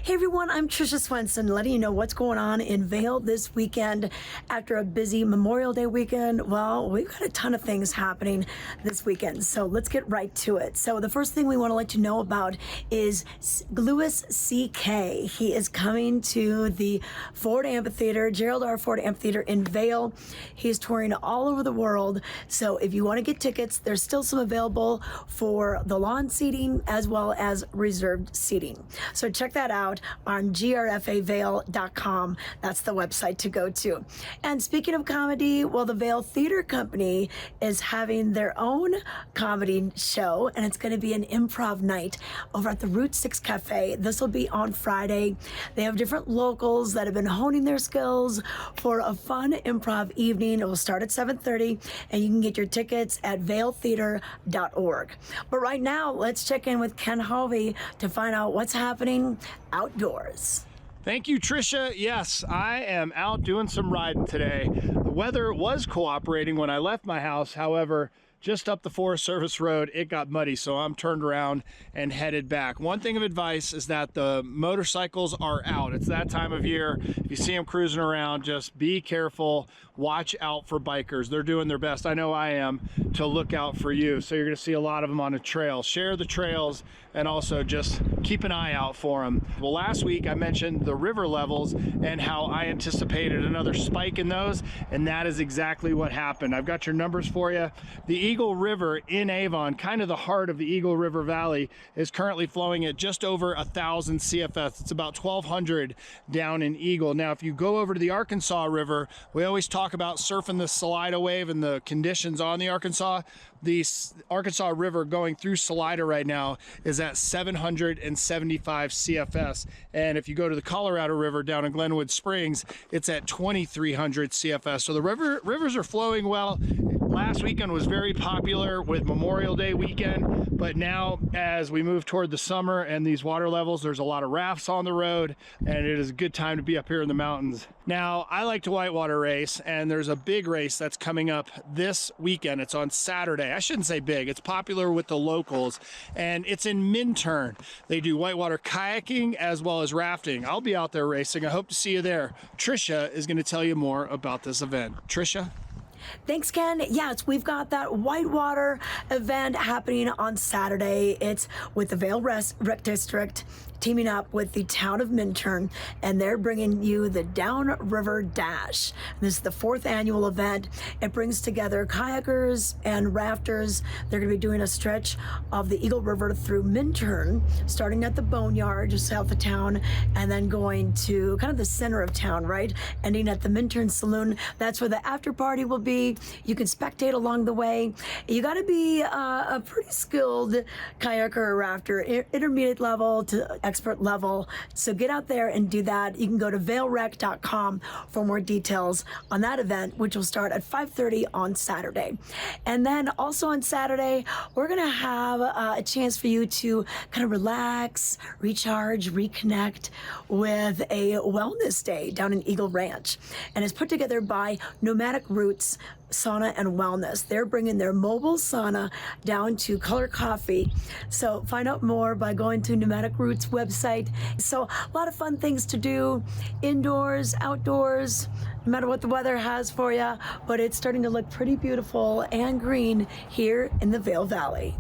Hey everyone, I'm Tricia Swenson, letting you know what's going on in Vail this weekend after a busy Memorial Day weekend. Well, we've got a ton of things happening this weekend, so let's get right to it. So the first thing we want to let you know about is Lewis C.K. He is coming to the Ford Amphitheater, Gerald R. Ford Amphitheater in Vail. He's touring all over the world, so if you want to get tickets, there's still some available for the lawn seating as well as reserved seating. So check that out on grfavail.com. That's the website to go to. And speaking of comedy, well, the Vail Theater Company is having their own comedy show, and it's going to be an improv night over at the Route 6 Cafe. This will be on Friday. They have different locals that have been honing their skills for a fun improv evening. It will start at 7:30, and you can get your tickets at vailtheater.org. But right now, let's check in with Ken Hovey to find out what's happening outdoors. Thank you, Tricia. Yes, I am out doing some riding today. The weather was cooperating when I left my house. However, just up the Forest Service Road, it got muddy, so I'm turned around and headed back. One thing of advice is that the motorcycles are out. It's that time of year. If you see them cruising around, just be careful. Watch out for bikers. They're doing their best, I know I am, to look out for you. So you're gonna see a lot of them on the trail. Share the trails and also just keep an eye out for them. Well, last week I mentioned the river levels and how I anticipated another spike in those, and that is exactly what happened. I've got your numbers for you. The Eagle River in Avon, kind of the heart of the Eagle River Valley, is currently flowing at just over 1,000 CFS. It's about 1,200 down in Eagle. Now, if you go over to the Arkansas River, we always talk about surfing the Salida wave and the conditions on the Arkansas. The Arkansas River going through Salida right now is at 775 CFS. And if you go to the Colorado River down in Glenwood Springs, it's at 2,300 CFS. So the rivers are flowing well. Last weekend was very popular with Memorial Day weekend, but now as we move toward the summer and these water levels, there's a lot of rafts on the road, and it is a good time to be up here in the mountains. Now, I like to whitewater race, and there's a big race that's coming up this weekend. It's on Saturday. I shouldn't say big. It's popular with the locals, and it's in Minturn. They do whitewater kayaking as well as rafting. I'll be out there racing. I hope to see you there. Tricia is going to tell you more about this event. Tricia? Thanks, Ken. Yes, we've got that whitewater event happening on Saturday. It's with the Vail Rec District teaming up with the town of Minturn, and they're bringing you the Downriver Dash. This is the 4th annual event. It brings together kayakers and rafters. They're going to be doing a stretch of the Eagle River through Minturn, starting at the Boneyard just south of town, and then going to kind of the center of town, right? Ending at the Minturn Saloon. That's where the after party will be. You can spectate along the way. You got to be a pretty skilled kayaker or rafter, intermediate level to expert level. So get out there and do that. You can go to vailrec.com for more details on that event, which will start at 5:30 on Saturday. And then also on Saturday, we're going to have a chance for you to kind of relax, recharge, reconnect with a wellness day down in Eagle Ranch. And it's put together by Nomadic Roots Sauna and Wellness. They're bringing their mobile sauna down to Color Coffee. So find out more by going to Nomadic Roots website. So a lot of fun things to do indoors, outdoors, no matter what the weather has for you, but it's starting to look pretty beautiful and green here in the Vail Valley.